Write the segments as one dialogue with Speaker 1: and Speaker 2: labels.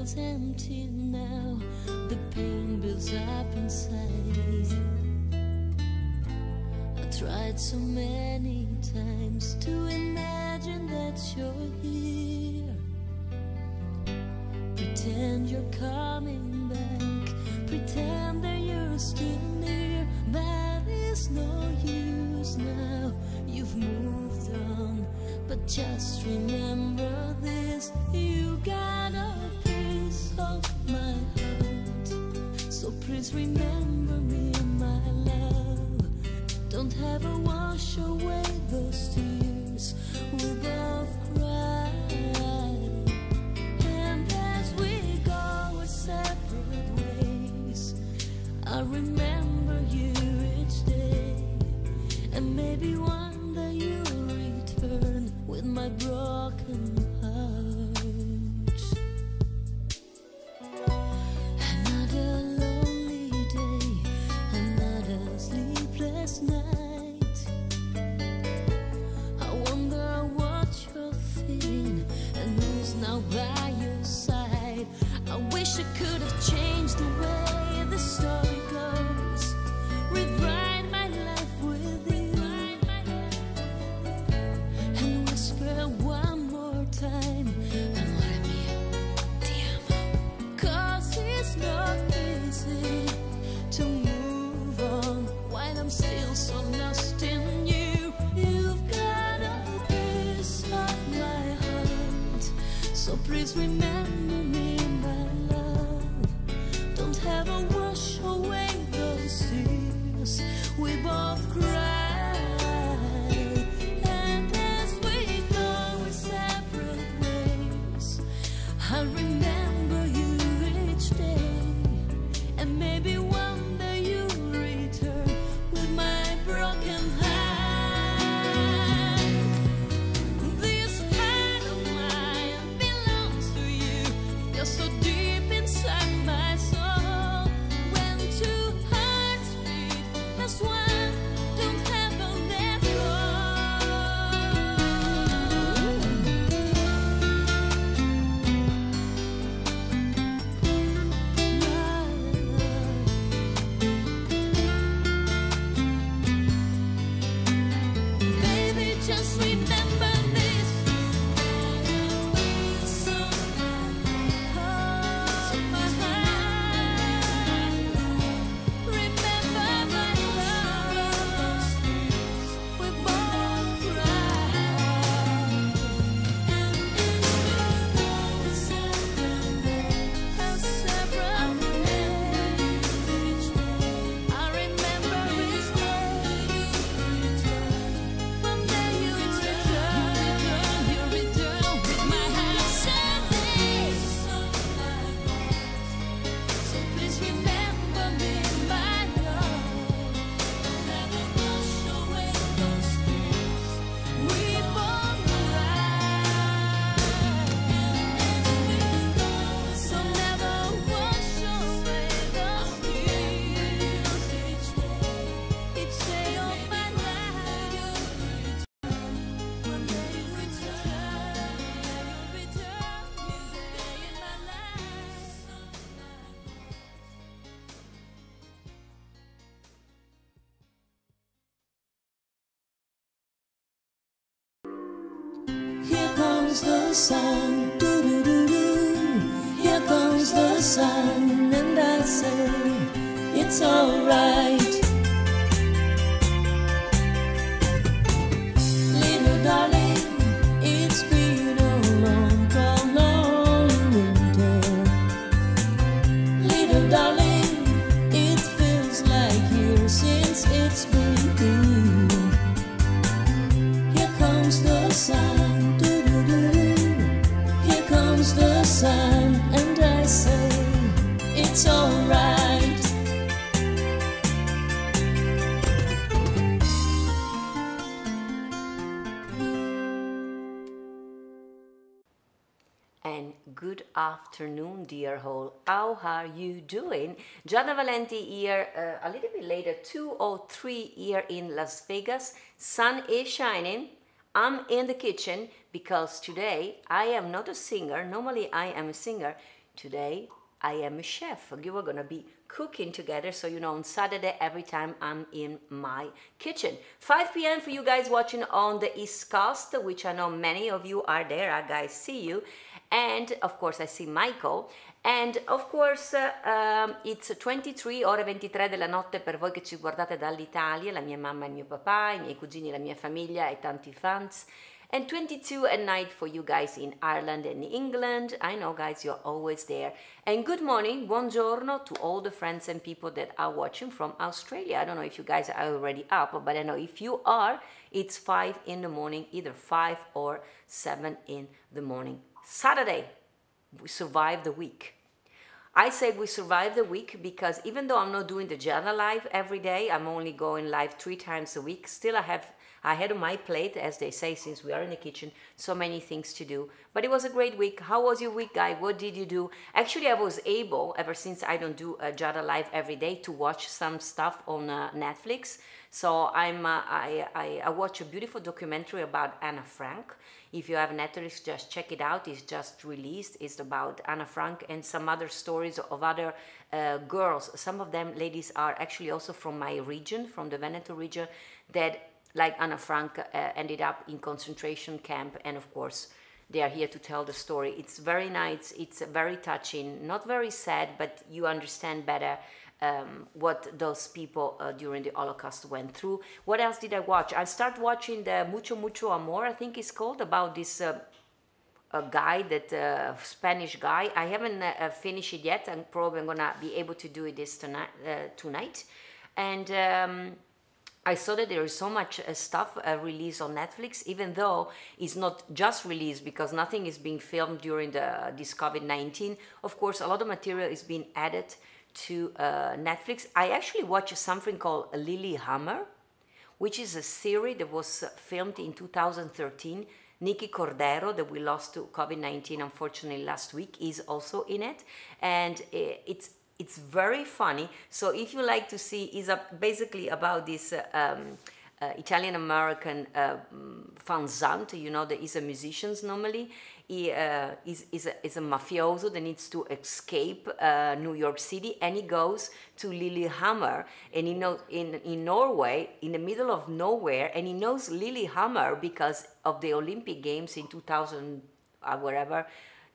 Speaker 1: feels empty now. The pain builds up inside. I tried so many times to imagine that you're here. Pretend you're coming back, pretend that you're still near, but it's no use now. You've moved on, but just remember this: you got a piece of my heart. So please remember me, my love. Don't ever wash away those tears we both cried. And as we go our separate ways, I remember you each day. And maybe one day you'll return with my broken heart. Another lonely day, another sleepless night. I wonder what you're feeling and who's now by your side. I wish I could have changed the way the story goes, rewrite my life with you, and whisper one more time, amore mio, ti amo. 'Cause it's not easy to move on while I'm still so lost in you. You've got a piece of my heart, so please remember me, my love. Don't ever wash away those tears we both cried. And as we go our separate ways, I'll remember you each day. And maybe one day you'll return with my broken heart. This heart of mine belongs to you. You're so deep inside my soul. When two hearts beat as one, don't ever let go. Baby, just remember this: so my heart. Remember my love. We both cried. And this will go a separate each day. I remember each day. One day you return with my heart someday. So please remember me, my love. Never wash away those tears we both cried. So never wash away those tears each day of my life. One day you return, you'll return, you stay in my life. Here comes the sun, doo-doo-doo-doo. Here comes the sun, and I say it's alright. Little darling, it's been a long, lonely winter. Little darling, it feels like years since it's been here. Here comes the sun, doo-doo-doo-doo. Here comes the sun, and I say it's alright.
Speaker 2: And good afternoon, dear whole. How are you doing? Giada Valenti here, a little bit later, 2:03 here in Las Vegas. Sun is shining. I'm in the kitchen because today I am not a singer. Normally I am a singer. Today I am a chef. You are gonna be cooking together, so you know on Saturday every time I'm in my kitchen. 5 p.m. for you guys watching on the East Coast, which I know many of you are there. I guys see you, and of course I see Michael. And of course it's 23 ore 23 della notte per voi che ci guardate dall'Italia, la mia mamma e il mio papà, i miei cugini, la mia famiglia e tanti fans. And 22 at night for you guys in Ireland and England. I know guys, you're always there. And good morning, buongiorno to all the friends and people that are watching from Australia. I don't know if you guys are already up, but I know if you are, it's 5 in the morning, either 5 or 7 in the morning. Saturday, we survived the week. I say we survived the week because even though I'm not doing the Giada live every day, I'm only going live 3 times a week, still I had on my plate, as they say, since we are in the kitchen, so many things to do. But it was a great week. How was your week, guy? What did you do? Actually, I was able, ever since I don't do a Giada live every day, to watch some stuff on Netflix. So I watched a beautiful documentary about Anna Frank. If you have Netflix, just check it out. It's just released. It's about Anna Frank and some other stories of other girls. Some of them ladies are actually also from my region, from the Veneto region, that like Anna Frank ended up in concentration camp, and of course they are here to tell the story. It's very nice, it's very touching, not very sad, but you understand better what those people during the Holocaust went through. What else did I watch? I started watching the Mucho Mucho Amor, I think it's called, about this a guy, that Spanish guy. I haven't finished it yet, and probably I'm gonna be able to do it this tonight. And I saw that there is so much stuff released on Netflix, even though it's not just released because nothing is being filmed during this COVID-19. Of course, a lot of material is being added to Netflix. I actually watched something called Lilyhammer, which is a series that was filmed in 2013. Nikki Cordero, that we lost to COVID-19 unfortunately last week, is also in it, and it's very funny. So if you like to see, is basically about this Italian-American fanzante, you know, that is a musician normally. He is a mafioso that needs to escape New York City, and he goes to Lillehammer, and he knows in Norway, in the middle of nowhere, and he knows Lillehammer because of the Olympic Games in 2000, wherever,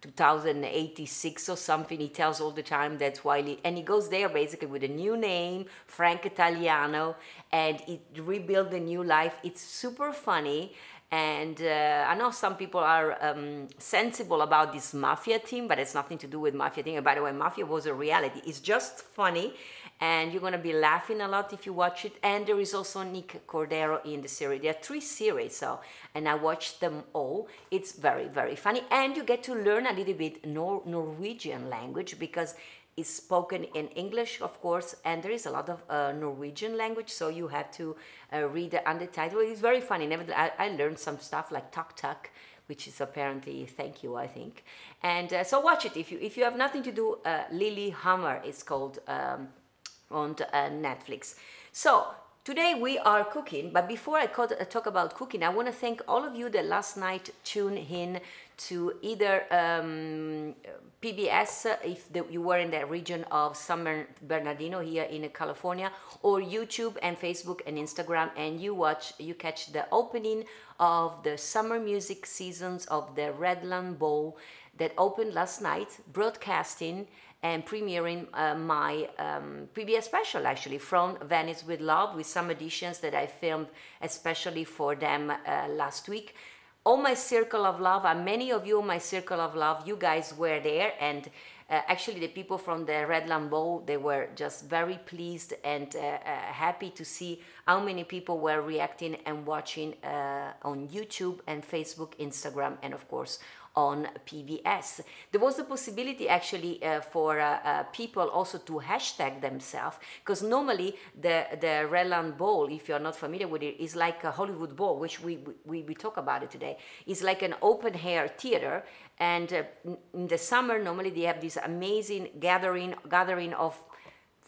Speaker 2: 2086 or something. He tells all the time that's why and he goes there basically with a new name, Frank Italiano, and he rebuild a new life. It's super funny, and I know some people are sensible about this mafia thing, but it's nothing to do with mafia thing. And by the way, mafia was a reality. It's just funny, and you're gonna be laughing a lot if you watch it. And there is also Nick Cordero in the series. There are 3 series, and I watched them all. It's very, very funny, and you get to learn a little bit Norwegian language because it's spoken in English, of course, and there is a lot of Norwegian language, so you have to read the undertitle. It's very funny. Nevertheless, I learned some stuff like tuk tuk, which is apparently thank you, I think. And so watch it if you have nothing to do. Lillehammer is called on Netflix. So today we are cooking, but before I talk about cooking, I want to thank all of you that last night tuned in to either PBS, if you were in the region of San Bernardino here in California, or YouTube and Facebook and Instagram, and you catch the opening of the summer music seasons of the Redland Bowl that opened last night, broadcasting and premiering my PBS special, actually, From Venice with Love, with some additions that I filmed especially for them last week. All my circle of love, and many of you in my circle of love, you guys were there, and actually the people from the Redland Bowl, they were just very pleased and happy to see how many people were reacting and watching on YouTube and Facebook, Instagram, and of course on PBS. There was the possibility actually for people also to hashtag themselves, because normally the Redland Bowl, if you're not familiar with it, is like a Hollywood Bowl, which we talk about it today. It's like an open air theater, and in the summer normally they have this amazing gathering of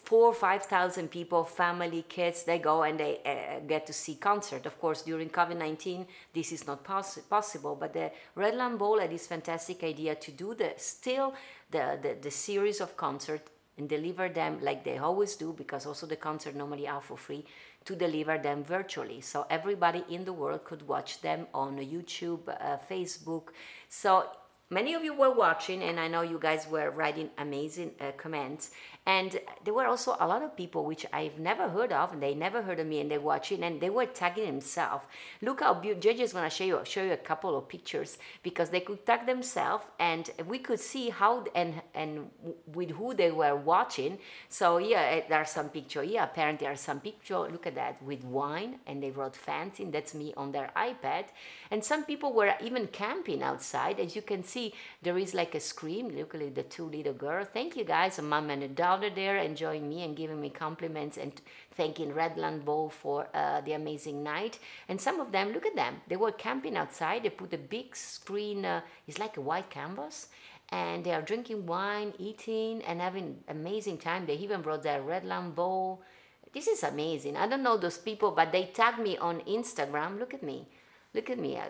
Speaker 2: 4,000 or 5,000 people, family, kids. They go and they get to see concert. Of course, during COVID-19, this is not possible, but the Redland Bowl had this fantastic idea to do the still the series of concerts and deliver them like they always do, because also the concert normally are for free, to deliver them virtually. So everybody in the world could watch them on YouTube, Facebook. So many of you were watching, and I know you guys were writing amazing comments. And there were also a lot of people which I've never heard of, and they never heard of me, and they're watching, and they were tagging themselves. Look how beautiful. JJ is going to show you a couple of pictures, because they could tag themselves, and we could see how and with who they were watching. So yeah, there are some pictures. Yeah, apparently there are some pictures. Look at that, with wine, and they wrote fancy. That's me on their iPad. And some people were even camping outside. As you can see, there is like a screen. Look at the two little girls. Thank you guys, a mom and a daughter there, enjoying me and giving me compliments and thanking Redland Bowl for the amazing night. And some of them, look at them, they were camping outside. They put a big screen, it's like a white canvas, and they are drinking wine, eating, and having amazing time. They even brought their Redland Bowl. This is amazing. I don't know those people, but they tagged me on Instagram. Look at me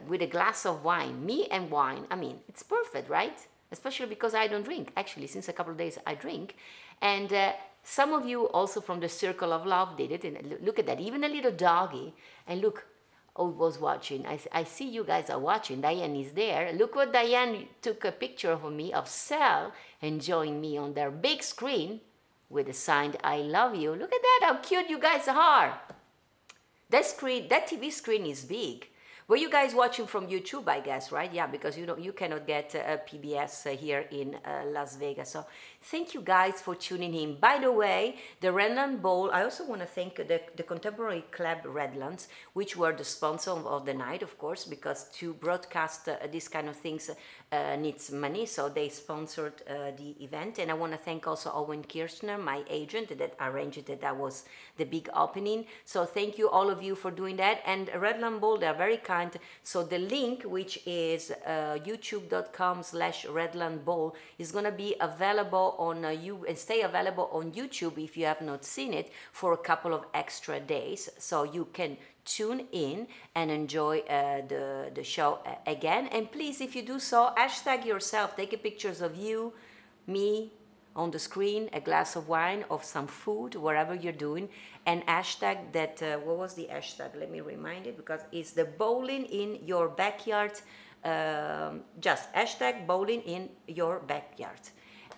Speaker 2: with a glass of wine, me and wine. I mean, it's perfect, right? Especially because I don't drink. Actually, since a couple of days I drink. And some of you also from the Circle of Love did it. And look at that, even a little doggy. And look, who was watching. I see you guys are watching. Diane is there. Look what Diane took a picture of me, of Sal, enjoying me on their big screen with a signed I love you. Look at that, how cute you guys are. That TV screen is big. Were you guys watching from YouTube, I guess, right? Yeah, because you cannot get PBS here in Las Vegas. So thank you guys for tuning in. By the way, the Redland Bowl, I also want to thank the Contemporary Club Redlands, which were the sponsor of the night, of course, because to broadcast these kind of things needs money, so they sponsored the event. And I want to thank also Owen Kirchner, my agent, that arranged it. That was the big opening. So thank you, all of you, for doing that. And Redland Bowl, they are very kind. So the link, which is youtube.com/redlandbowl, is going to be available on and stay available on YouTube if you have not seen it for a couple of extra days. So you can tune in and enjoy the show again. And please, if you do so, hashtag yourself. Take pictures of you, me, on the screen, a glass of wine, of some food, wherever you're doing, and hashtag that, what was the hashtag? Let me remind it, because it's the bowling in your backyard, just hashtag bowling in your backyard.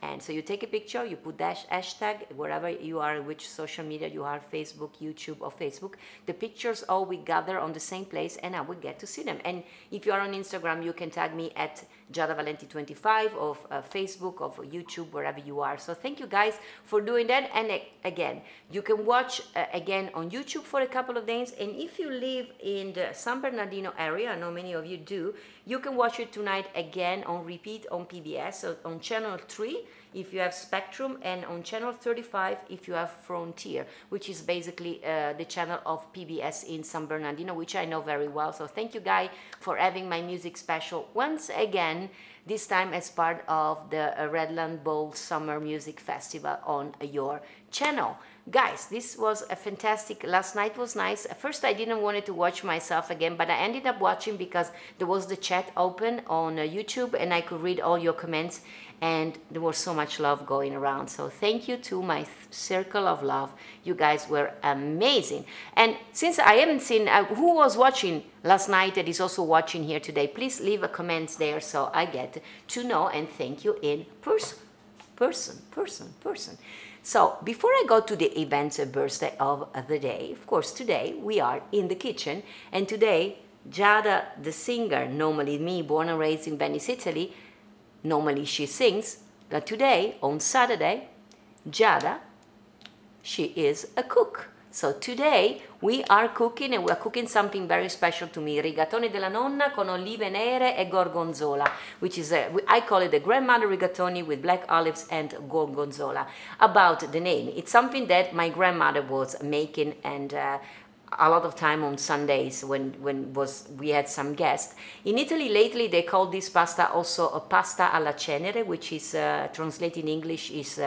Speaker 2: And so you take a picture, you put that hashtag wherever you are, which social media you are, Facebook, YouTube, or Facebook. The pictures all we gather on the same place, and I will get to see them. And if you are on Instagram, you can tag me at Giada Valenti 25 of Facebook, of YouTube, wherever you are. So thank you guys for doing that. And again, you can watch again on YouTube for a couple of days. And if you live in the San Bernardino area, I know many of you do, you can watch it tonight again on repeat on PBS, so on channel 3 if you have Spectrum, and on channel 35 if you have Frontier, which is basically the channel of PBS in San Bernardino, which I know very well. So thank you guys for having my music special once again, this time as part of the Redland Bowl Summer Music Festival on your channel. Guys, this was a fantastic, last night was nice. At first I didn't want to watch myself again, but I ended up watching because there was the chat open on YouTube and I could read all your comments, and there was so much love going around. So thank you to my circle of love. You guys were amazing. And since I haven't seen who was watching last night that is also watching here today, please leave a comment there so I get to know and thank you in person. So before I go to the events birthday of the day, of course today we are in the kitchen, and today Giada, the singer, normally me, born and raised in Venice, Italy, normally she sings, but today, on Saturday, Giada, she is a cook. So today we are cooking, and we are cooking something very special to me, rigatoni della nonna con olive nere e gorgonzola, which is, I call it the grandmother rigatoni with black olives and gorgonzola. About the name, it's something that my grandmother was making, and a lot of time on Sundays when we had some guests. In Italy lately they call this pasta also a pasta alla cenere, which is translated in English is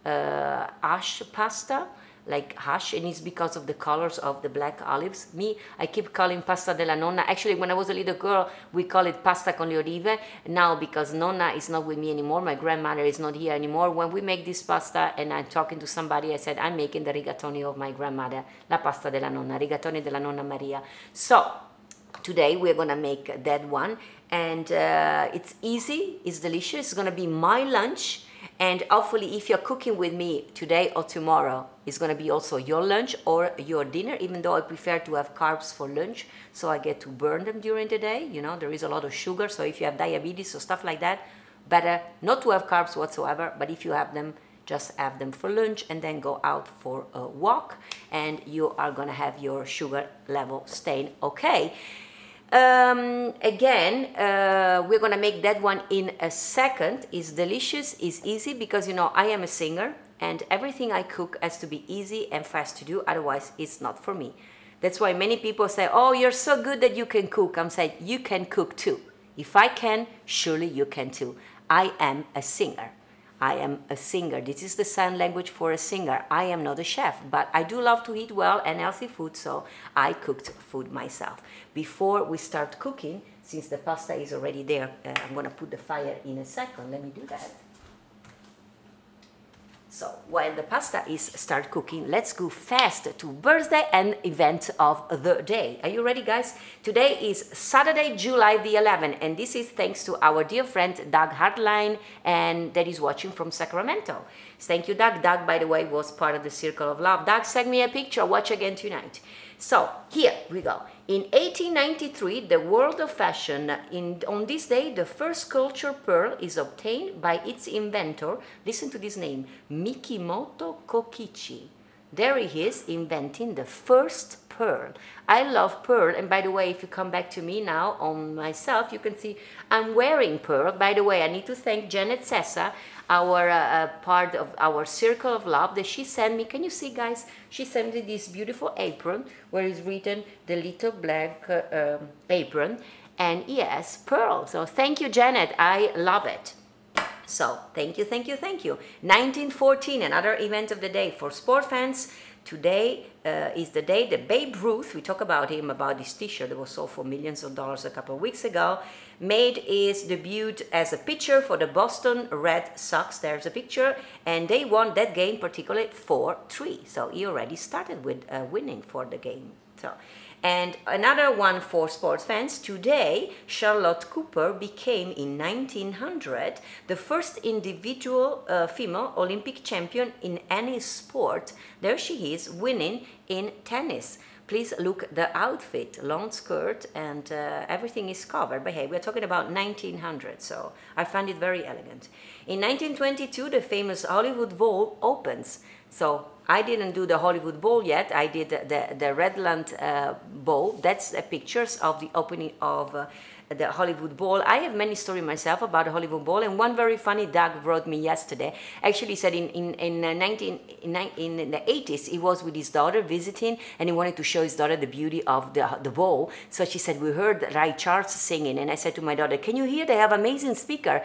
Speaker 2: ash pasta. like hash, and it's because of the colors of the black olives. Me, I keep calling pasta della nonna. Actually, when I was a little girl, we call it pasta con le olive. Now, because nonna is not with me anymore, my grandmother is not here anymore, when we make this pasta and I'm talking to somebody, I said, I'm making the rigatoni of my grandmother, la pasta della nonna, rigatoni della nonna Maria. So, today we're gonna make that one, and it's easy, it's delicious, it's gonna be my lunch. And hopefully, if you're cooking with me today or tomorrow, it's going to be also your lunch or your dinner, even though I prefer to have carbs for lunch, so I get to burn them during the day. You know, there is a lot of sugar, so if you have diabetes or stuff like that, better not to have carbs whatsoever, but if you have them, just have them for lunch and then go out for a walk, and you are going to have your sugar level staying okay. Again, we're gonna make that one in a second. It's delicious, it's easy, because you know I am a singer and everything I cook has to be easy and fast to do, otherwise it's not for me. That's why many people say, oh, you're so good that you can cook. I'm saying, you can cook too. If I can, surely you can too. I am a singer. I am a singer. This is the sign language for a singer. I am not a chef, but I do love to eat well and healthy food, so I cooked food myself. Before we start cooking, since the pasta is already there, I'm gonna put the fire in a second. Let me do that. So while the pasta is start cooking, let's go fast to birthday and event of the day. Are you ready, guys? Today is Saturday, July the 11th, and this is thanks to our dear friend Doug Hartline, and that is watching from Sacramento. Thank you, Doug. Doug, by the way, was part of the Circle of Love. Doug, send me a picture. Watch again tonight. So here we go. In 1893, the world of fashion, on this day, the first sculptured pearl is obtained by its inventor. Listen to this name, Mikimoto Kokichi. There he is, inventing the first pearl. I love pearl, and by the way, if you come back to me now on myself, you can see I'm wearing pearl. By the way, I need to thank Janet Sessa, our part of our Circle of Love, that she sent me. Can you see, guys? She sent me this beautiful apron where is written the little black apron, and yes, pearl. So thank you, Janet. I love it. So thank you, thank you, thank you. 1914, another event of the day for sport fans. Today is the day that Babe Ruth, we talk about him, about this t-shirt that was sold for millions of dollars a couple of weeks ago, made his debut as a pitcher for the Boston Red Sox. There's a picture, and they won that game particularly 4-3. So he already started with winning for the game. So, and another one for sports fans, today Charlotte Cooper became in 1900 the first individual female Olympic champion in any sport. There she is, winning in tennis. Please look the outfit, long skirt, and everything is covered. But hey, we're talking about 1900, so I find it very elegant. In 1922, the famous Hollywood Bowl opens. So I didn't do the Hollywood Bowl yet. I did the Redland Bowl. That's pictures of the opening of the Hollywood Bowl. I have many stories myself about the Hollywood Bowl, and one very funny Doug wrote me yesterday. Actually said in the 80s, he was with his daughter visiting, and he wanted to show his daughter the beauty of the bowl. So she said, we heard Ray Charles singing, and I said to my daughter, can you hear? They have amazing speaker.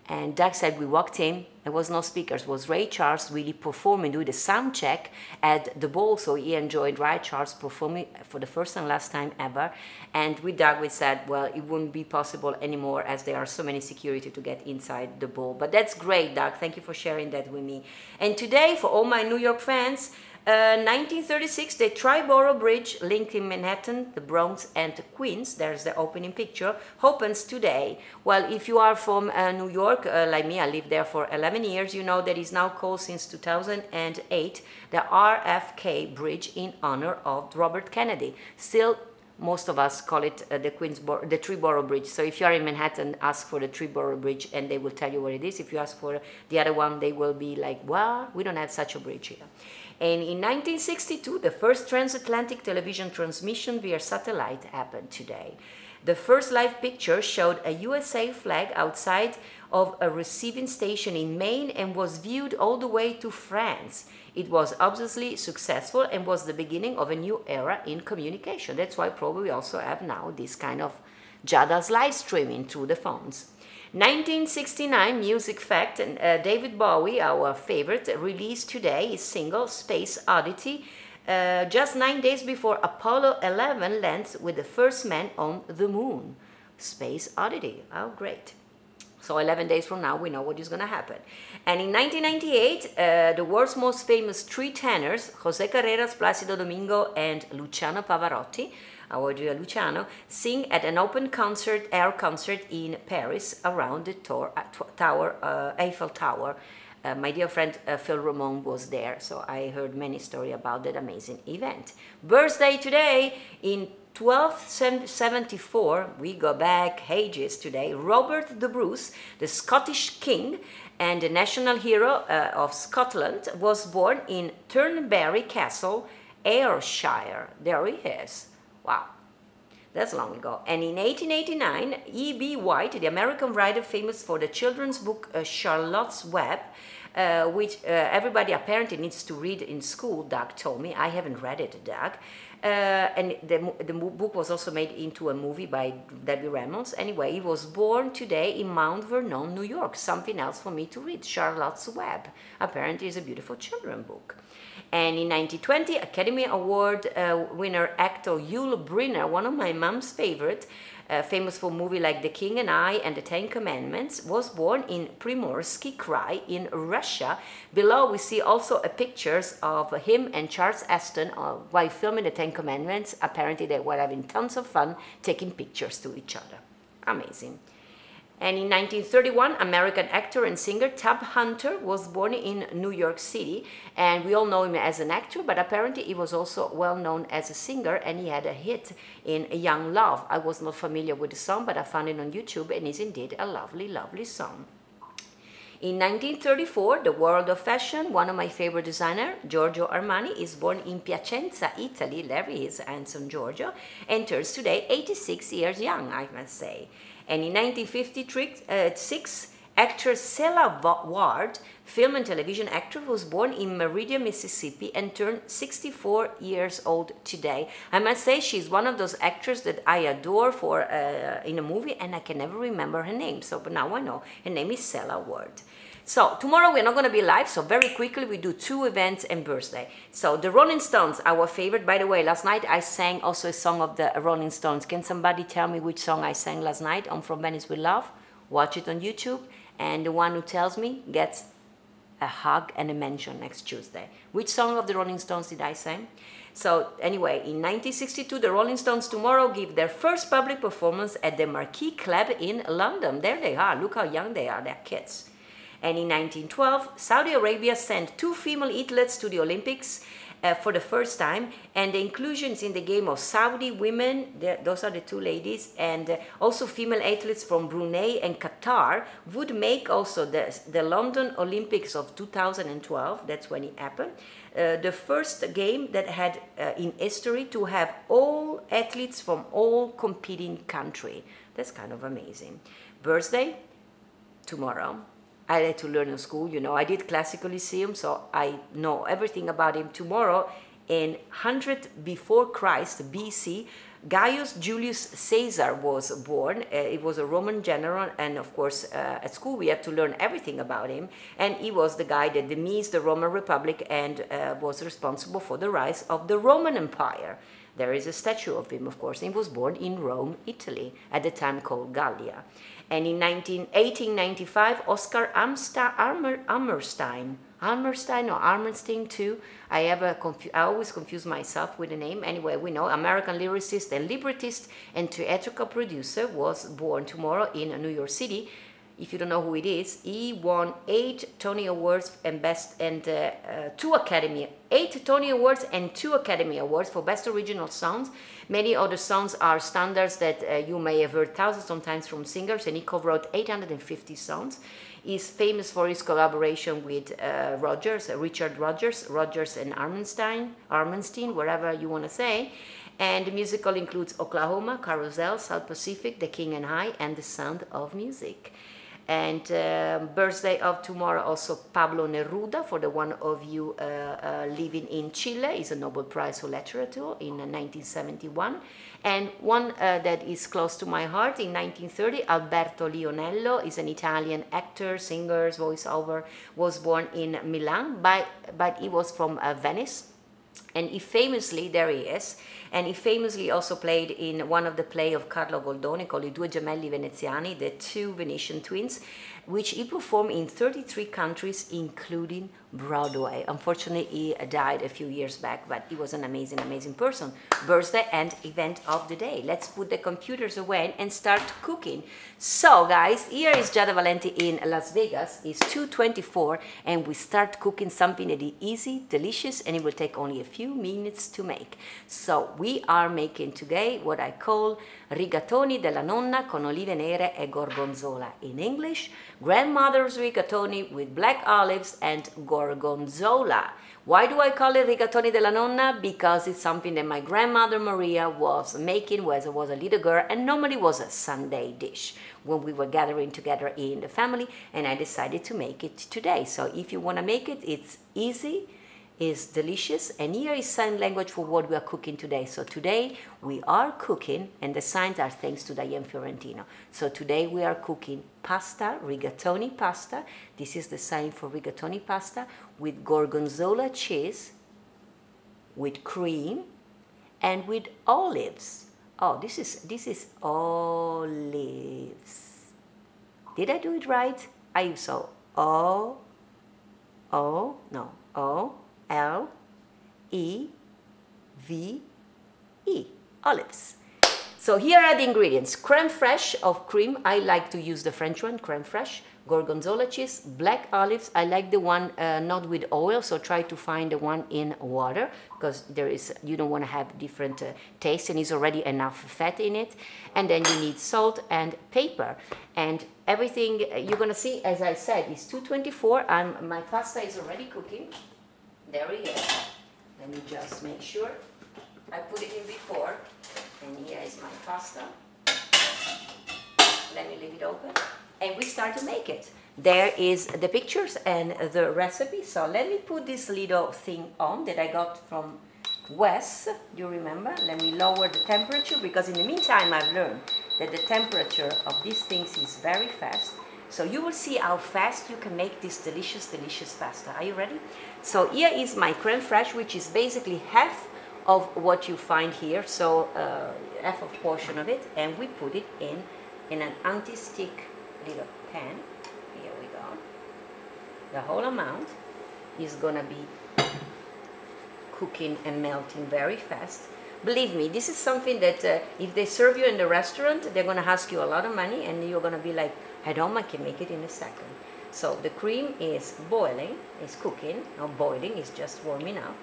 Speaker 2: And Doug said, we walked in, there was no speakers, it was Ray Charles really performing, doing the sound check at the bowl, so he enjoyed Ray Charles performing for the first and last time ever. And with Doug, we said, well, it wouldn't be possible anymore as there are so many security to get inside the bowl. But that's great, Doug, thank you for sharing that with me. And today, for all my New York fans, 1936, the Triborough Bridge linking Manhattan, the Bronx, and Queens, there's the opening picture, opens today. Well, if you are from New York, like me, I lived there for 11 years, you know that is now called since 2008 the RFK Bridge in honor of Robert Kennedy. Still, most of us call it the Triborough Bridge. So if you are in Manhattan, ask for the Triborough Bridge and they will tell you what it is. If you ask for the other one, they will be like, well, we don't have such a bridge here. And in 1962, the first transatlantic television transmission via satellite happened today. The first live picture showed a USA flag outside of a receiving station in Maine and was viewed all the way to France. It was obviously successful and was the beginning of a new era in communication. That's why probably we also have now this kind of Giada's live streaming through the phones. 1969 music fact, David Bowie, our favorite, released today his single Space Oddity, just 9 days before Apollo 11 lands with the first man on the moon. Space Oddity, how great. So 11 days from now, we know what is going to happen. And in 1998, the world's most famous three tenors, José Carreras, Placido Domingo, and Luciano Pavarotti, our dear Luciano, sing at an open concert, air concert in Paris around the Eiffel Tower. My dear friend Phil Ramon was there, so I heard many stories about that amazing event. Birthday today in 1274, we go back ages today, Robert the Bruce, the Scottish king and the national hero of Scotland, was born in Turnberry Castle, Ayrshire. There he is. Wow, that's long ago. And in 1889, E.B. White, the American writer famous for the children's book Charlotte's Web, which everybody apparently needs to read in school, Doug told me. I haven't read it, Doug. And the book was also made into a movie by Debbie Reynolds. Anyway, he was born today in Mount Vernon, New York. Something else for me to read, Charlotte's Web. Apparently it's a beautiful children's book. And in 1920, Academy Award winner actor Yul Brynner, one of my mom's favorite, famous for movies like The King and I and The Ten Commandments, was born in Primorsky Krai in Russia. Below we see also pictures of him and Charles Aston while filming The Ten Commandments. Apparently they were having tons of fun taking pictures to each other. Amazing. And in 1931, American actor and singer Tab Hunter was born in New York City, and we all know him as an actor, but apparently he was also well known as a singer, and he had a hit in Young Love. I was not familiar with the song, but I found it on YouTube, and it's indeed a lovely, lovely song. In 1934, the world of fashion, one of my favorite designers, Giorgio Armani, is born in Piacenza, Italy. There he is, handsome Giorgio, and turns today 86 years young, I must say. And in 1956, actress Cella Ward, film and television actor, was born in Meridian, Mississippi, and turned 64 years old today. I must say she's one of those actresses that I adore for in a movie, and I can never remember her name. So, but now I know her name is Cella Ward. So tomorrow we're not going to be live, so very quickly we do two events and birthday. So the Rolling Stones, our favorite. By the way, last night I sang also a song of the Rolling Stones. Can somebody tell me which song I sang last night on From Venice with Love? Watch it on YouTube, and the one who tells me gets a hug and a mention next Tuesday. Which song of the Rolling Stones did I sing? So anyway, in 1962, the Rolling Stones tomorrow give their first public performance at the Marquee Club in London. There they are. Look how young they are. They're kids. And in 1912, Saudi Arabia sent 2 female athletes to the Olympics for the first time, and the inclusions in the game of Saudi women, those are the 2 ladies, and also female athletes from Brunei and Qatar would make also the London Olympics of 2012, that's when it happened, the first game that had in history to have all athletes from all competing countries. That's kind of amazing. Birthday, tomorrow. I had to learn in school, you know, I did classical lyceum, so I know everything about him. Tomorrow, in 100 before Christ, BC, Gaius Julius Caesar was born. He was a Roman general, and of course, at school we have to learn everything about him. And he was the guy that demised the Roman Republic and was responsible for the rise of the Roman Empire. There is a statue of him, of course. He was born in Rome, Italy, at the time called Gallia. And in 1895, Oscar Hammerstein or Armenstein too. I always confuse myself with the name. Anyway, we know American lyricist and librettist and theatrical producer was born tomorrow in New York City. If you don't know who it is, he won 8 Tony Awards and 8 Tony Awards and 2 Academy Awards for Best Original Songs. Many other songs are standards that you may have heard thousands of times from singers, and he co-wrote 850 songs. He's famous for his collaboration with Richard Rodgers and Armenstein, wherever you want to say. And the musical includes Oklahoma, Carousel, South Pacific, The King and I, and The Sound of Music. And birthday of tomorrow also Pablo Neruda, for the one of you living in Chile, is a Nobel Prize for Literature in 1971. And one that is close to my heart, in 1930, Alberto Lionello is an Italian actor, singer, voiceover, was born in Milan, but he was from Venice. And he famously, there he is, and he famously also played in one of the play of Carlo Goldoni called I Due Gemelli Veneziani, the two Venetian twins, which he performed in 33 countries, including Broadway. Unfortunately, he died a few years back, but he was an amazing, amazing person. Birthday and event of the day. Let's put the computers away and start cooking. So, guys, here is Giada Valenti in Las Vegas. It's 2:24, and we start cooking something that is easy, delicious, and it will take only a few minutes to make. So, we are making today what I call rigatoni della nonna con olive nere e gorgonzola. In English, grandmother's rigatoni with black olives and gorgonzola. Why do I call it rigatoni della nonna? Because it's something that my grandmother Maria was making when I was a little girl, and normally was a Sunday dish when we were gathering together in the family, and I decided to make it today. So if you want to make it, it's easy, is delicious, and here is sign language for what we are cooking today. So today we are cooking, and the signs are thanks to Diane Fiorentino. So today we are cooking pasta, rigatoni pasta. This is the sign for rigatoni pasta with gorgonzola cheese, with cream, and with olives. Oh, this is olives. Did I do it right? I saw O-L-E-V-E, olives. So here are the ingredients. Crème fraîche of cream. I like to use the French one, crème fraîche. Gorgonzola cheese, black olives. I like the one not with oil, so try to find the one in water, because you don't want to have different taste, and there's already enough fat in it. And then you need salt and pepper. And everything you're going to see, as I said, is 2:24. My pasta is already cooking. There we go. Let me just make sure I put it in before. And here is my pasta. Let me leave it open. And we start to make it. There is the pictures and the recipe. So let me put this little thing on that I got from Wes. You remember? Let me lower the temperature, because in the meantime I've learned that the temperature of these things is very fast. So you will see how fast you can make this delicious, delicious pasta. Are you ready? So here is my crème fraîche, which is basically half of what you find here. So half of portion of it, and we put it in an anti-stick little pan. Here we go. The whole amount is gonna be cooking and melting very fast. Believe me, this is something that if they serve you in the restaurant, they're gonna ask you a lot of money, and you're gonna be like, at home I can make it in a second. So the cream is boiling, is cooking, not boiling, it's just warming up.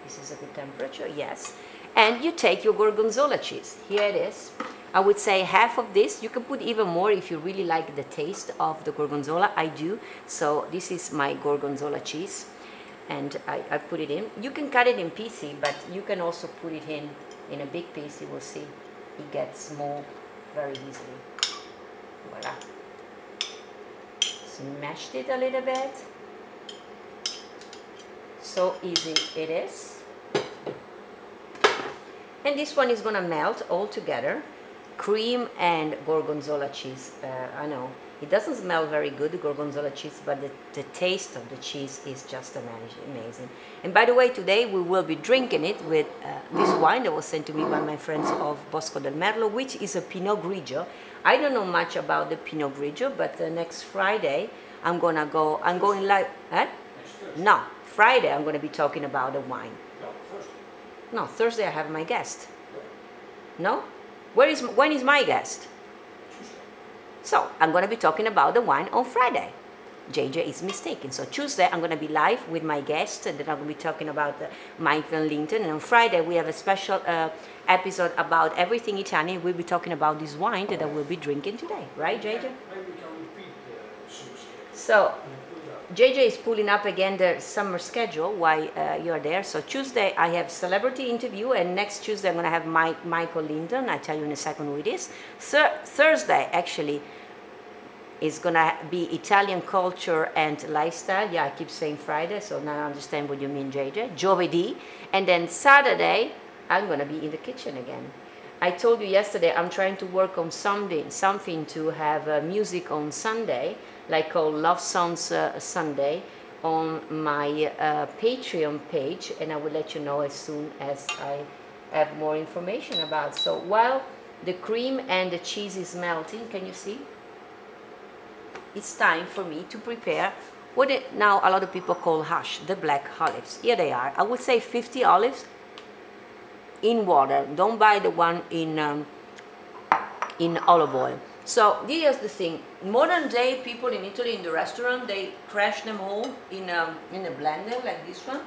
Speaker 2: This is a good temperature, yes. And you take your gorgonzola cheese. Here it is. I would say half of this. You can put even more if you really like the taste of the gorgonzola. I do. So this is my gorgonzola cheese. And I put it in. You can cut it in pieces, but you can also put it in a big piece. You will see it gets small very easily. Voila. Smashed it a little bit. So easy it is. And this one is gonna melt all together. Cream and gorgonzola cheese. I know it doesn't smell very good, the gorgonzola cheese, but the taste of the cheese is just amazing. And by the way, today we will be drinking it with this wine that was sent to me by my friends of Bosco del Merlo, which is a Pinot Grigio. I don't know much about the Pinot Grigio, but next Friday I'm going live. No, Friday I'm going to be talking about the wine. No, Thursday I have my guest. No? When is my guest? So, I'm going to be talking about the wine on Friday. JJ is mistaken. So, Tuesday I'm going to be live with my guest, and then I'm going to be talking about Mike Van Linton. And on Friday we have a special episode about everything Italian. We'll be talking about this wine that I will be drinking today. Right, JJ?
Speaker 3: Maybe we can repeat the summer schedule.
Speaker 2: So, JJ is pulling up again the summer schedule while you're there. So Tuesday I have celebrity interview, and next Tuesday I'm going to have Michael Linton. I'll tell you in a second who it is. Thursday, actually, is gonna be Italian culture and lifestyle. Yeah, I keep saying Friday, so now I understand what you mean, JJ. Giovedì. And then Saturday, I'm gonna be in the kitchen again. I told you yesterday I'm trying to work on something to have music on Sunday, like called Love Songs Sunday, on my Patreon page, and I will let you know as soon as I have more information about. So while the cream and the cheese is melting, can you see? It's time for me to prepare what now a lot of people call hash, the black olives. Here they are. I would say 50 olives in water. Don't buy the one in olive oil. So here's the thing. Modern day people in Italy in the restaurant, they crash them all in a blender like this one.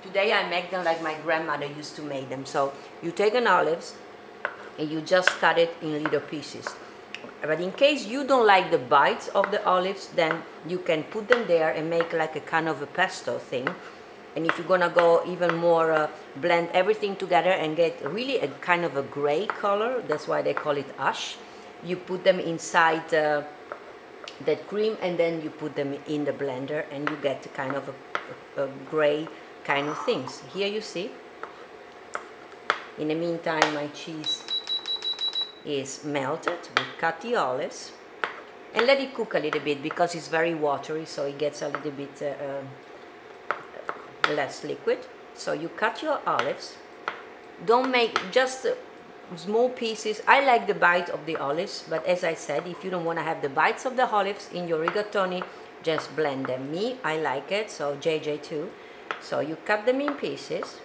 Speaker 2: Today I make them like my grandmother used to make them. So you take an olives and you just cut it in little pieces. But in case you don't like the bites of the olives, then you can put them there and make like a kind of a pesto thing. And if you're gonna go even more, blend everything together and get really a kind of a gray color, that's why they call it ash. You put them inside that cream, and then you put them in the blender, and you get kind of a gray kind of things. Here you see. In the meantime, my cheese is melted. We cut the olives and let it cook a little bit because it's very watery, so it gets a little bit less liquid. So you cut your olives. Don't make just small pieces. I like the bite of the olives, but as I said, if you don't want to have the bites of the olives in your rigatoni, just blend them. Me, I like it, so JJ too. So you cut them in pieces.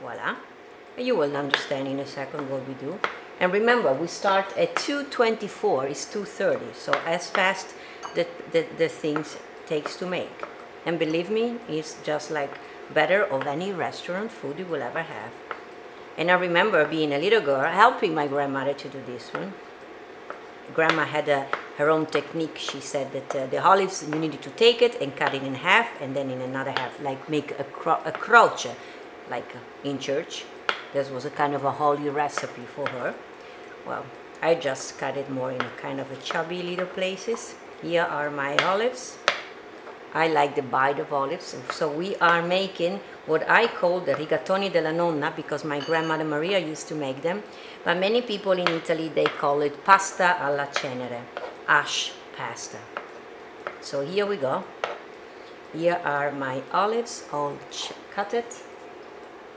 Speaker 2: Voila. You will understand in a second what we do. And remember, we start at 2:24, it's 2:30, so as fast the things takes to make. And believe me, it's just like better of any restaurant food you will ever have. And I remember being a little girl helping my grandmother to do this one. Grandma had her own technique. She said that the olives, you needed to take it and cut it in half, and then in another half, like make a croce, like in church. This was a kind of a holy recipe for her. Well, I just cut it more in a kind of a chubby little places. Here are my olives. I like the bite of olives, so we are making what I call the rigatoni della nonna, because my grandmother Maria used to make them, but many people in Italy, they call it pasta alla cenere, ash pasta. So here we go. Here are my olives, all cut it.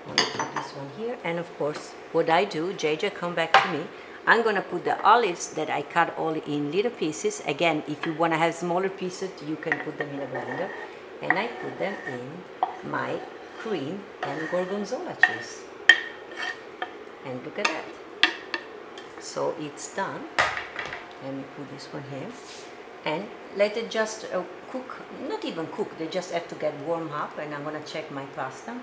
Speaker 2: I'm going to put this one here, and of course, what I do, JJ, come back to me. I'm going to put the olives that I cut all in little pieces. Again, if you want to have smaller pieces, you can put them in a blender. And I put them in my cream and gorgonzola cheese. And look at that. So it's done. Let me put this one here. And let it just cook, not even cook, they just have to get warm up. And I'm going to check my pasta.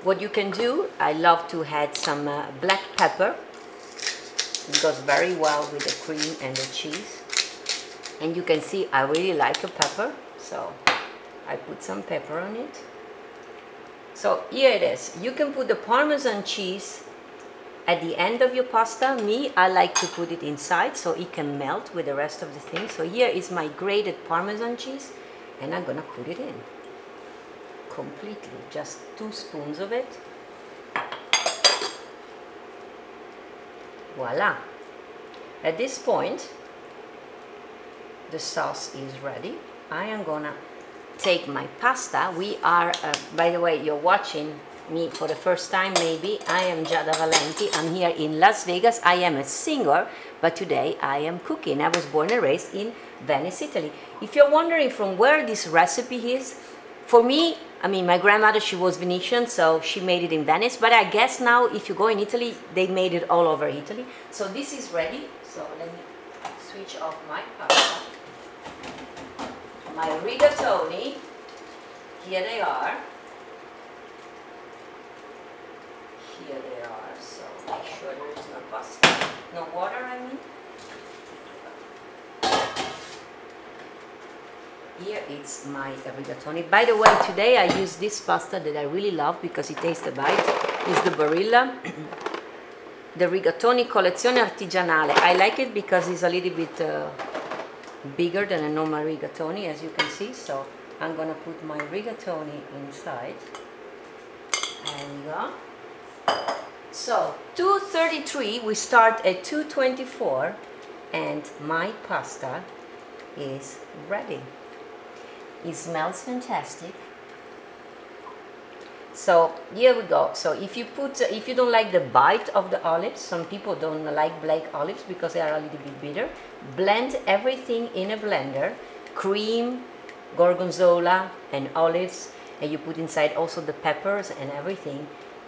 Speaker 2: What you can do, I love to add some black pepper. It goes very well with the cream and the cheese. And you can see I really like a pepper, so I put some pepper on it. So here it is. You can put the Parmesan cheese at the end of your pasta. Me, I like to put it inside so it can melt with the rest of the things. So here is my grated Parmesan cheese, and I'm gonna put it in. Completely, just 2 spoons of it. Voila. At this point, the sauce is ready. I am gonna take my pasta. We are, by the way, you're watching me for the first time maybe. I am Giada Valenti. I'm here in Las Vegas. I am a singer, but today I am cooking. I was born and raised in Venice, Italy. If you're wondering from where this recipe is, for me, I mean, my grandmother, she was Venetian, so she made it in Venice. But I guess now, if you go in Italy, they made it all over Italy. So this is ready. So let me switch off my pasta. My rigatoni. Here they are. Here they are. So make sure there is no pasta, no water, I mean. Here it's my rigatoni. By the way, today I use this pasta that I really love because it tastes a bite. It's the Barilla. the Rigatoni Collezione Artigianale. I like it because it's a little bit bigger than a normal rigatoni, as you can see. So I'm gonna put my rigatoni inside. There we go. So 2:33, we start at 2:24, and my pasta is ready. It smells fantastic. So here we go. So if you don't like the bite of the olives, some people don't like black olives because they are a little bit bitter, blend everything in a blender, cream, gorgonzola and olives, and you put inside also the peppers and everything.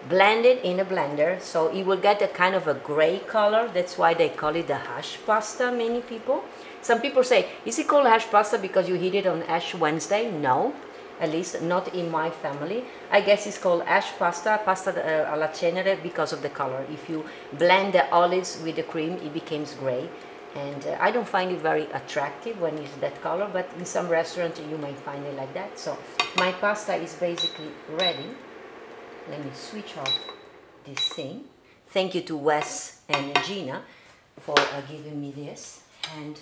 Speaker 2: Blend it in a blender so it will get a kind of a gray color. That's why they call it the hash pasta, many people. Some people say, is it called hash pasta because you eat it on Ash Wednesday? No, at least not in my family. I guess it's called ash pasta, pasta alla cenere, because of the color. If you blend the olives with the cream, it becomes gray. And I don't find it very attractive when it's that color, but in some restaurants you may find it like that. So my pasta is basically ready. Let me switch off this thing. Thank you to Wes and Gina for giving me this. And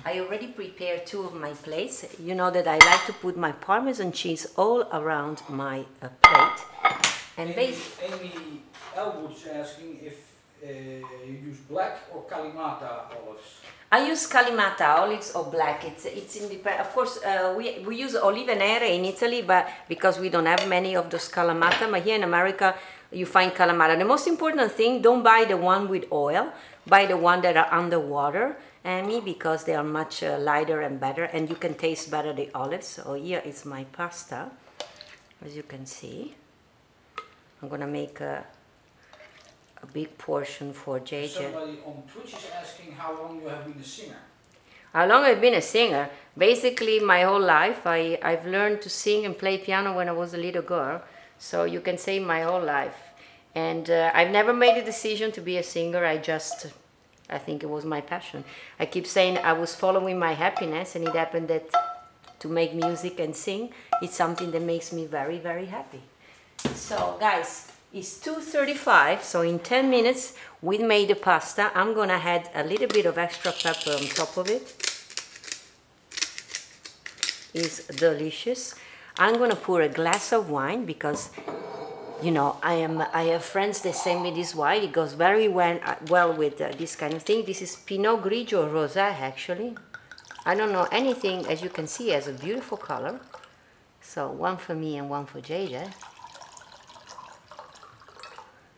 Speaker 2: I already prepared two of my plates. You know that I like to put my Parmesan cheese all around my plate. And
Speaker 3: Amy Elwood's asking if you use black or Kalimata olives.
Speaker 2: I use Kalimata olives or black. It's independent. Of course, we use olive nere in Italy, but because we don't have many of those Kalimata. But here in America, you find Kalimata. The most important thing: don't buy the one with oil. Buy the one that are underwater, Amy, because they are much lighter and better, and you can taste better the olives. So here is my pasta, as you can see. I'm gonna make a big portion for JJ.
Speaker 3: Somebody on Twitch is asking how long you have been a singer.
Speaker 2: How long I've been a singer? Basically my whole life. I've learned to sing and play piano when I was a little girl. So you can say my whole life. And I've never made a decision to be a singer. I think it was my passion. I keep saying I was following my happiness, and it happened that to make music and sing, it's something that makes me very, very happy. So guys, it's 2:35, so in 10 minutes we made the pasta. I'm gonna add a little bit of extra pepper on top of it. It's delicious. I'm gonna pour a glass of wine because, you know, I have friends that send me this wine. It goes very well with this kind of thing. This is Pinot Grigio Rosé, actually. I don't know anything, as you can see, it has a beautiful color. So one for me and one for JJ.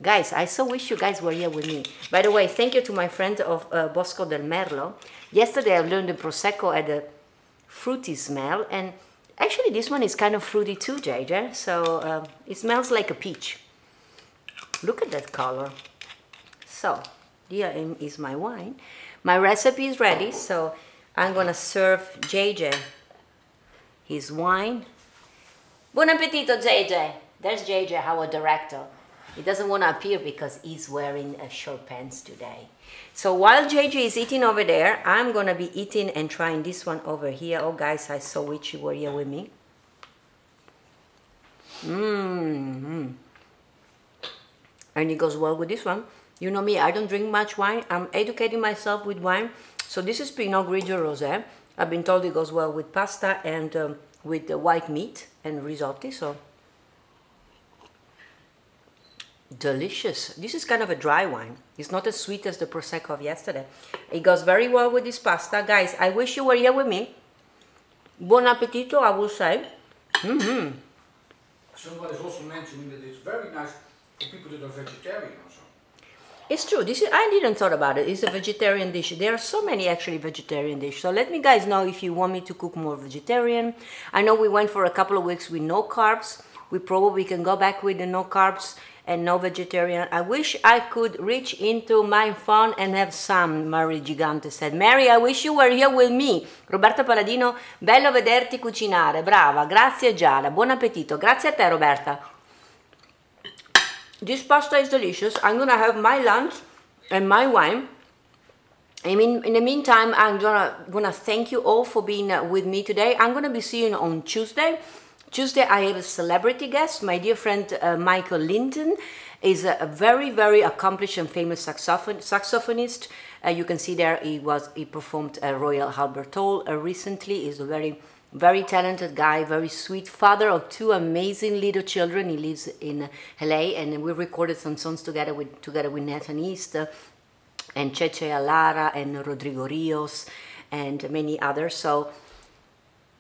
Speaker 2: Guys, I so wish you guys were here with me. By the way, thank you to my friend of Bosco del Merlo. Yesterday I learned the Prosecco had a fruity smell, and actually this one is kind of fruity too, JJ. So it smells like a peach. Look at that color. So here is my wine. My recipe is ready, so I'm gonna serve JJ his wine. Buon appetito, JJ. There's JJ, our director. He doesn't want to appear because he's wearing short pants today. So while JJ is eating over there, I'm going to be eating and trying this one over here. Oh, guys, I so wish you were here with me. And it goes well with this one. You know me, I don't drink much wine. I'm educating myself with wine. So this is Pinot Grigio Rosé. I've been told it goes well with pasta and with the white meat and risotto. So delicious. This is kind of a dry wine. It's not as sweet as the Prosecco of yesterday. It goes very well with this pasta. Guys, I wish you were here with me. Buon appetito, I will say.
Speaker 3: Someone is also mentioning that it's very nice for people that are vegetarian also.
Speaker 2: It's true. I didn't thought about it. It's a vegetarian dish. There are so many actually vegetarian dishes. So let me guys know if you want me to cook more vegetarian. I know we went for a couple of weeks with no carbs. We probably can go back with the no carbs and no vegetarian. I wish I could reach into my phone and have some, Mary Gigante said. Mary, I wish you were here with me. Roberta Paladino, bello vederti cucinare. Brava, grazie Giada, buon appetito. Grazie a te, Roberta. This pasta is delicious. I'm gonna have my lunch and my wine. I mean, in the meantime, I'm gonna thank you all for being with me today. I'm gonna be seeing you on Tuesday. Tuesday I have a celebrity guest. My dear friend Michael Linton is a very, very accomplished and famous saxophonist. You can see there he performed Royal Albert Hall recently. He's a very, very talented guy, very sweet, father of two amazing little children. He lives in LA, and we recorded some songs together with Nathan East and Cheche Alara and Rodrigo Rios and many others. So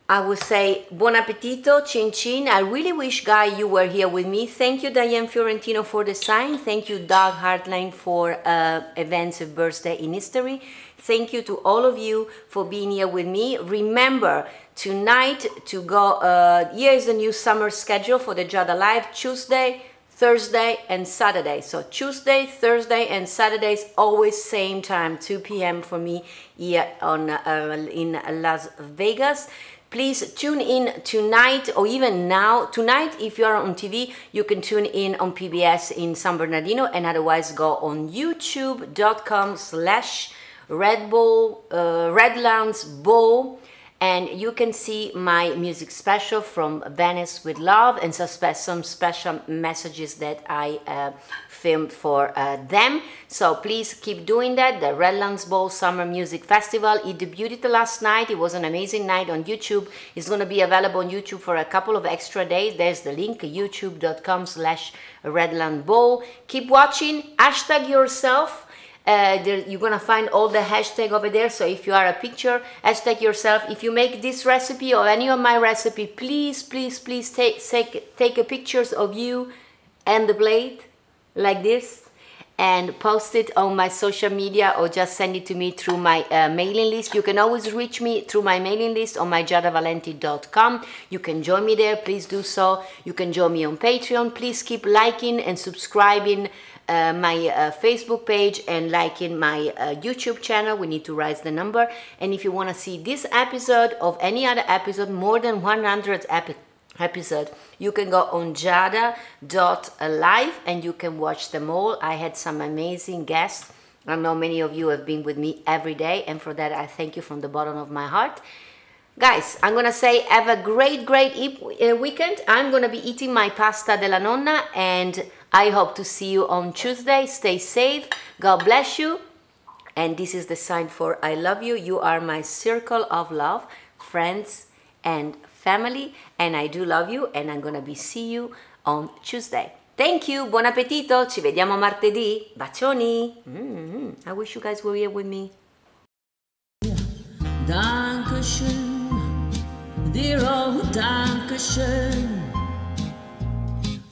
Speaker 2: I would say buon appetito, chin chin. I really wish, Guy, you were here with me. Thank you, Diane Fiorentino, for the sign. Thank you, Doug Hartline, for events of birthday in history. Thank you to all of you for being here with me. Remember, tonight to go, here is the new summer schedule for the Giada Live, Tuesday, Thursday and Saturday. So Tuesday, Thursday and Saturdays, always same time, 2 p.m. for me here on in Las Vegas. Please tune in tonight or even now. Tonight, if you are on TV, you can tune in on PBS in San Bernardino, and otherwise go on youtube.com/Redlands Bowl, and you can see my music special from Venice with Love and some special messages that I filmed for them. So please keep doing that. The Redlands Bowl Summer Music Festival, it debuted last night. It was an amazing night on YouTube. It's going to be available on YouTube for a couple of extra days. There's the link, youtube.com/RedlandBowl. Keep watching, hashtag yourself. You're gonna find all the hashtag over there. So if you are a picture, hashtag yourself. If you make this recipe or any of my recipe, please take a pictures of you and the plate like this and post it on my social media, or just send it to me through my mailing list. You can always reach me through my mailing list on mygiadavalenti.com. You can join me there, please do so. You can join me on Patreon. Please keep liking and subscribing my Facebook page and liking my YouTube channel. We need to raise the number. And if you want to see this episode of any other episode, more than 100 episode, you can go on giada.live and you can watch them all. I had some amazing guests. I know many of you have been with me every day, and for that I thank you from the bottom of my heart. Guys, I'm gonna say have a great weekend. I'm gonna be eating my pasta della nonna, and I hope to see you on Tuesday. Stay safe, God bless you, and this is the sign for I love you. You are my circle of love, friends and family, and I do love you, and I'm gonna be see you on Tuesday. Thank you, buon appetito, ci vediamo martedì, bacioni. I wish you guys were here with me.
Speaker 1: Dankeschön, dear old Dankeschön.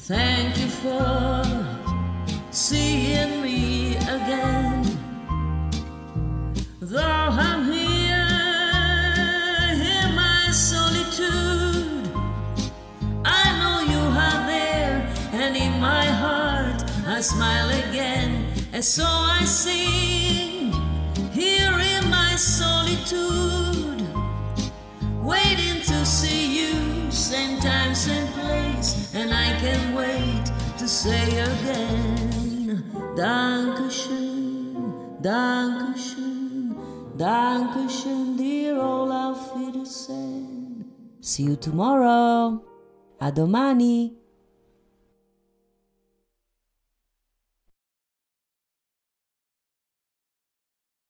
Speaker 1: Thank you for seeing me again. Though I'm here in my solitude, I know you are there, and in my heart I smile again. And so I sing here in my solitude, waiting to see you, same time, same place, and I can't wait to say again, Dankeschön, Dankeschön, Dankeschön, dear old Auf Wiedersehen. See you tomorrow. A domani.